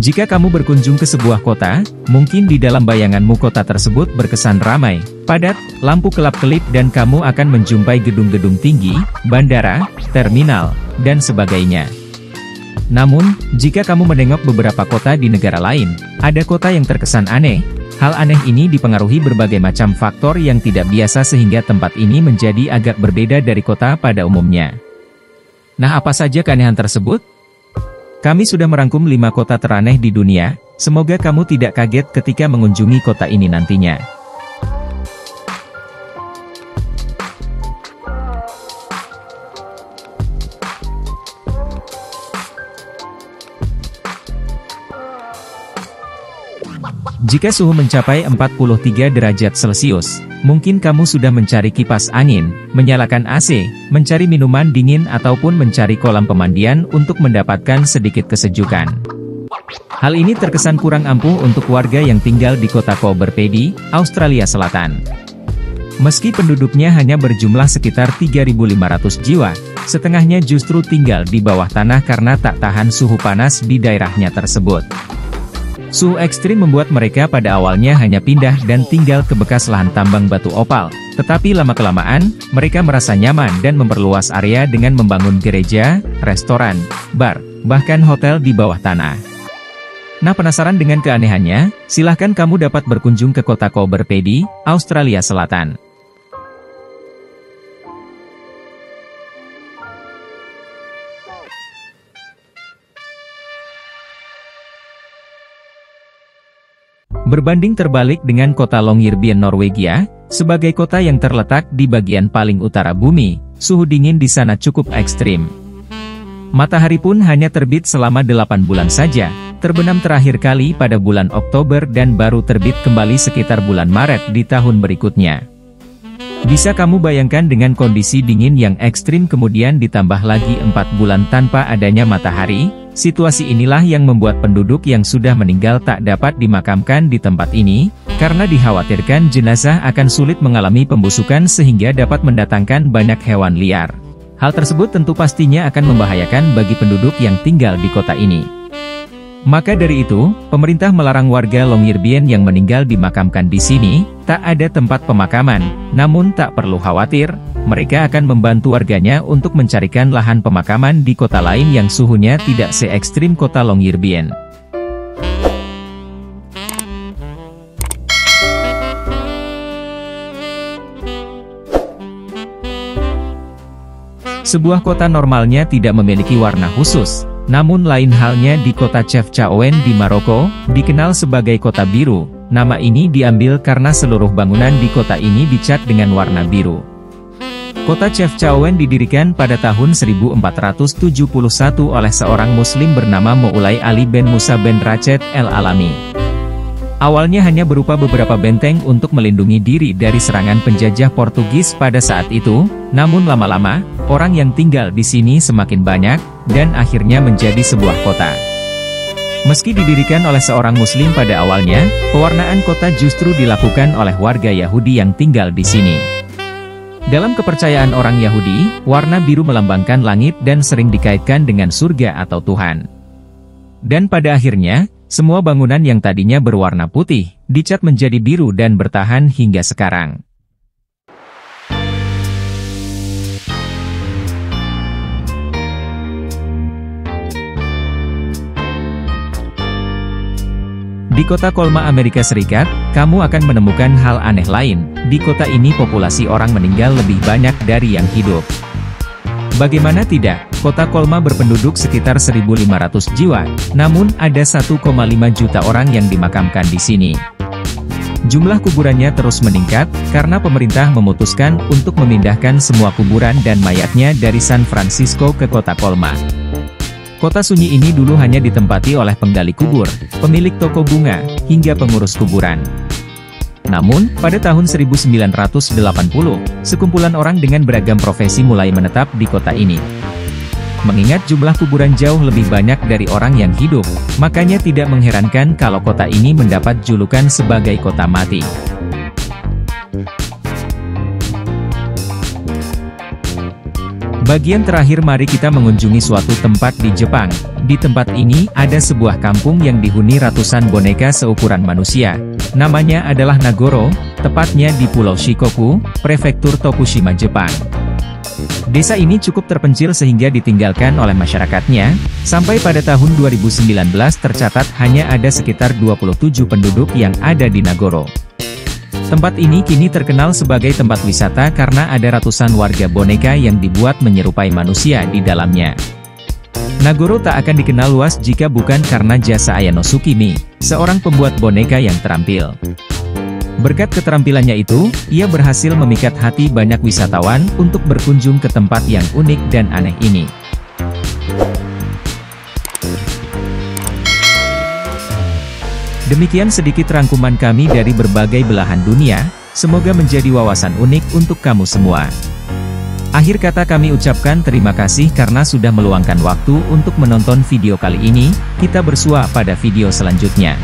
Jika kamu berkunjung ke sebuah kota, mungkin di dalam bayanganmu kota tersebut berkesan ramai, padat, lampu kelap-kelip dan kamu akan menjumpai gedung-gedung tinggi, bandara, terminal, dan sebagainya. Namun, jika kamu menengok beberapa kota di negara lain, ada kota yang terkesan aneh. Hal aneh ini dipengaruhi berbagai macam faktor yang tidak biasa sehingga tempat ini menjadi agak berbeda dari kota pada umumnya. Nah, apa saja keanehan tersebut? Kami sudah merangkum 5 kota teraneh di dunia, semoga kamu tidak kaget ketika mengunjungi kota ini nantinya. Jika suhu mencapai 43 derajat Celcius, mungkin kamu sudah mencari kipas angin, menyalakan AC, mencari minuman dingin ataupun mencari kolam pemandian untuk mendapatkan sedikit kesejukan. Hal ini terkesan kurang ampuh untuk warga yang tinggal di kota Coober Pedy, Australia Selatan. Meski penduduknya hanya berjumlah sekitar 3.500 jiwa, setengahnya justru tinggal di bawah tanah karena tak tahan suhu panas di daerahnya tersebut. Suhu ekstrim membuat mereka pada awalnya hanya pindah dan tinggal ke bekas lahan tambang batu opal, tetapi lama-kelamaan, mereka merasa nyaman dan memperluas area dengan membangun gereja, restoran, bar, bahkan hotel di bawah tanah. Nah, penasaran dengan keanehannya? Silahkan kamu dapat berkunjung ke kota Coober Pedy, Australia Selatan. Berbanding terbalik dengan kota Longyearbyen, Norwegia, sebagai kota yang terletak di bagian paling utara bumi, suhu dingin di sana cukup ekstrim. Matahari pun hanya terbit selama 8 bulan saja, terbenam terakhir kali pada bulan Oktober dan baru terbit kembali sekitar bulan Maret di tahun berikutnya. Bisa kamu bayangkan dengan kondisi dingin yang ekstrim kemudian ditambah lagi 4 bulan tanpa adanya matahari? Situasi inilah yang membuat penduduk yang sudah meninggal tak dapat dimakamkan di tempat ini, karena dikhawatirkan jenazah akan sulit mengalami pembusukan sehingga dapat mendatangkan banyak hewan liar. Hal tersebut tentu pastinya akan membahayakan bagi penduduk yang tinggal di kota ini. Maka dari itu, pemerintah melarang warga Longyearbyen yang meninggal dimakamkan di sini. Tak ada tempat pemakaman, namun tak perlu khawatir, mereka akan membantu warganya untuk mencarikan lahan pemakaman di kota lain yang suhunya tidak se-ekstrim kota Longyearbyen. Sebuah kota normalnya tidak memiliki warna khusus. Namun lain halnya di kota Chefchaouen di Maroko, dikenal sebagai kota biru. Nama ini diambil karena seluruh bangunan di kota ini dicat dengan warna biru. Kota Chefchaouen didirikan pada tahun 1471 oleh seorang muslim bernama Moulay Ali bin Musa bin Rached El Alami. Awalnya hanya berupa beberapa benteng untuk melindungi diri dari serangan penjajah Portugis pada saat itu, namun lama-lama, orang yang tinggal di sini semakin banyak, dan akhirnya menjadi sebuah kota. Meski didirikan oleh seorang muslim pada awalnya, pewarnaan kota justru dilakukan oleh warga Yahudi yang tinggal di sini. Dalam kepercayaan orang Yahudi, warna biru melambangkan langit dan sering dikaitkan dengan surga atau Tuhan. Dan pada akhirnya, semua bangunan yang tadinya berwarna putih, dicat menjadi biru dan bertahan hingga sekarang. Di kota Colma, Amerika Serikat, kamu akan menemukan hal aneh lain. Di kota ini populasi orang meninggal lebih banyak dari yang hidup. Bagaimana tidak, kota Colma berpenduduk sekitar 1.500 jiwa, namun ada 1,5 juta orang yang dimakamkan di sini. Jumlah kuburannya terus meningkat, karena pemerintah memutuskan untuk memindahkan semua kuburan dan mayatnya dari San Francisco ke kota Colma. Kota sunyi ini dulu hanya ditempati oleh penggali kubur, pemilik toko bunga, hingga pengurus kuburan. Namun, pada tahun 1980, sekumpulan orang dengan beragam profesi mulai menetap di kota ini. Mengingat jumlah kuburan jauh lebih banyak dari orang yang hidup, makanya tidak mengherankan kalau kota ini mendapat julukan sebagai kota mati. Bagian terakhir mari kita mengunjungi suatu tempat di Jepang, Di tempat ini, ada sebuah kampung yang dihuni ratusan boneka seukuran manusia. Namanya adalah Nagoro, tepatnya di Pulau Shikoku, Prefektur Tokushima, Jepang. Desa ini cukup terpencil sehingga ditinggalkan oleh masyarakatnya. Sampai pada tahun 2019 tercatat hanya ada sekitar 27 penduduk yang ada di Nagoro. Tempat ini kini terkenal sebagai tempat wisata karena ada ratusan warga boneka yang dibuat menyerupai manusia di dalamnya. Nagoro tak akan dikenal luas jika bukan karena jasa Ayano Tsukimi, seorang pembuat boneka yang terampil. Berkat keterampilannya itu, ia berhasil memikat hati banyak wisatawan untuk berkunjung ke tempat yang unik dan aneh ini. Demikian sedikit rangkuman kami dari berbagai belahan dunia, semoga menjadi wawasan unik untuk kamu semua. Akhir kata kami ucapkan terima kasih karena sudah meluangkan waktu untuk menonton video kali ini. Kita bersua pada video selanjutnya.